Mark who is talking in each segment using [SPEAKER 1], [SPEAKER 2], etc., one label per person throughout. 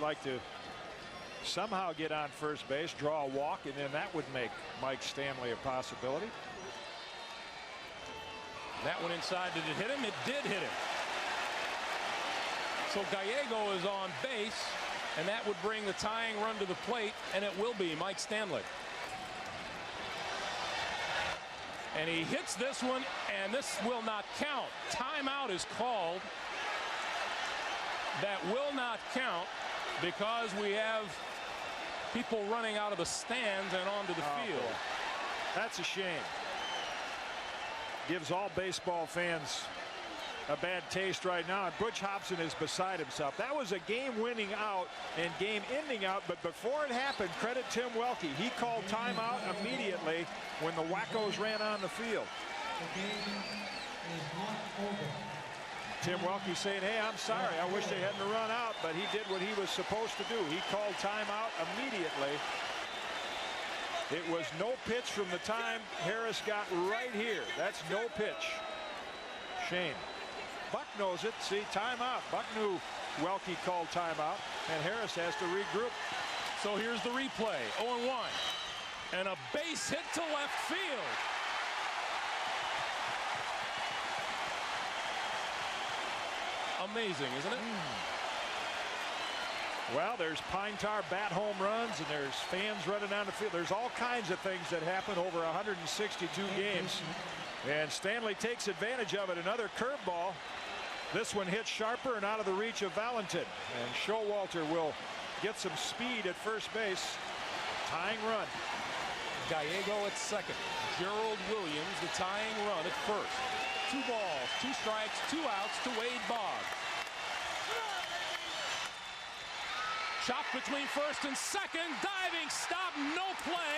[SPEAKER 1] like to somehow get on first base, draw a walk, and then that would make Mike Stanley a possibility.
[SPEAKER 2] That one inside, did it hit him? It did hit him. So Gallego is on base, and that would bring the tying run to the plate, and it will be Mike Stanley. And he hits this one, and this will not count. Timeout is called. That will not count because we have people running out of the stands and onto the field.
[SPEAKER 1] Boy. That's a shame. Gives all baseball fans a bad taste right now. And Butch Hobson is beside himself. That was a game-winning out and game-ending out, but before it happened, credit Tim Welke. He called timeout immediately when the Wackos ran on the field. Tim Welke saying, hey, I'm sorry, I wish they hadn't run out, but he did what he was supposed to do. He called timeout immediately. It was no pitch from the time Harris got right here. That's no pitch. Shame. Buck knows it. See, timeout. Buck knew Welke called timeout, and Harris has to regroup.
[SPEAKER 2] So here's the replay. 0-1. And a base hit to left field. Amazing, isn't it?
[SPEAKER 1] Well, there's pine tar bat home runs, and there's fans running on the field. There's all kinds of things that happen over 162 games. And Stanley takes advantage of it. Another curveball. This one hits sharper and out of the reach of Valentin. And Showalter will get some speed at first base. Tying run.
[SPEAKER 2] Gallego at second. Gerald Williams, the tying run at first. 2 balls, 2 strikes, 2 outs to Wade Boggs. Chop between first and second. Diving stop, no play.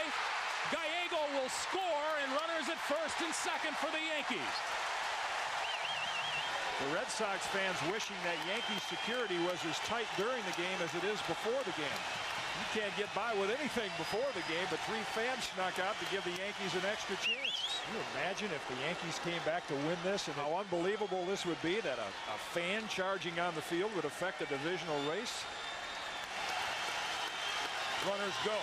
[SPEAKER 2] Gallego will score, and runners at first and second for the Yankees.
[SPEAKER 1] The Red Sox fans wishing that Yankee security was as tight during the game as it is before the game. You can't get by with anything before the game, but 3 fans snuck out to give the Yankees an extra chance. Can you imagine if the Yankees came back to win this, and how unbelievable this would be, that a fan charging on the field would affect a divisional race?
[SPEAKER 2] Runners go.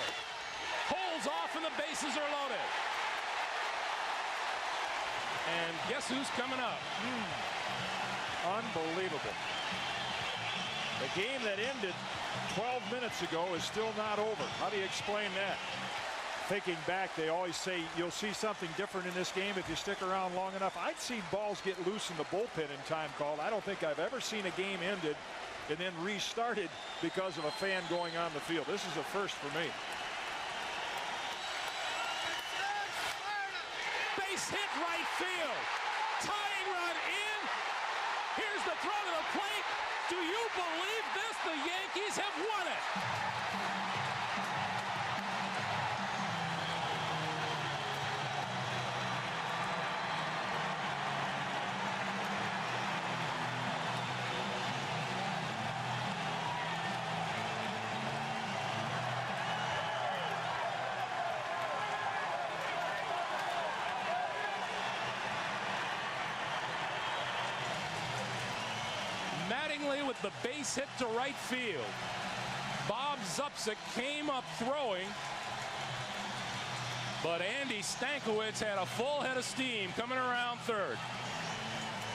[SPEAKER 2] Holds off, and the bases are loaded. And guess who's coming up?
[SPEAKER 1] Unbelievable. The game that ended 12 minutes ago is still not over. How do you explain that? Thinking back, they always say you'll see something different in this game if you stick around long enough. I've seen balls get loose in the bullpen in time called. I don't think I've ever seen a game ended and then restarted because of a fan going on the field. This is a first for me.
[SPEAKER 2] Base hit right field. Tying run in. Here's the throw to the plate. Do you believe this? The Yankees have won it. Mattingly with the base hit to right field. Bob Zupsik came up throwing, but Andy Stankiewicz had a full head of steam coming around third.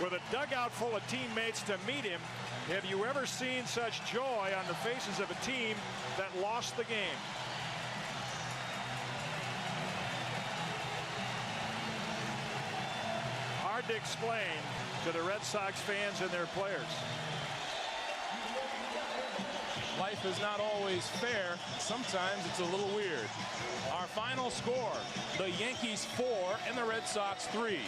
[SPEAKER 1] With a dugout full of teammates to meet him, have you ever seen such joy on the faces of a team that lost the game? Hard to explain to the Red Sox fans and their players.
[SPEAKER 2] Life is not always fair. Sometimes it's a little weird. Our final score, the Yankees 4 and the Red Sox 3.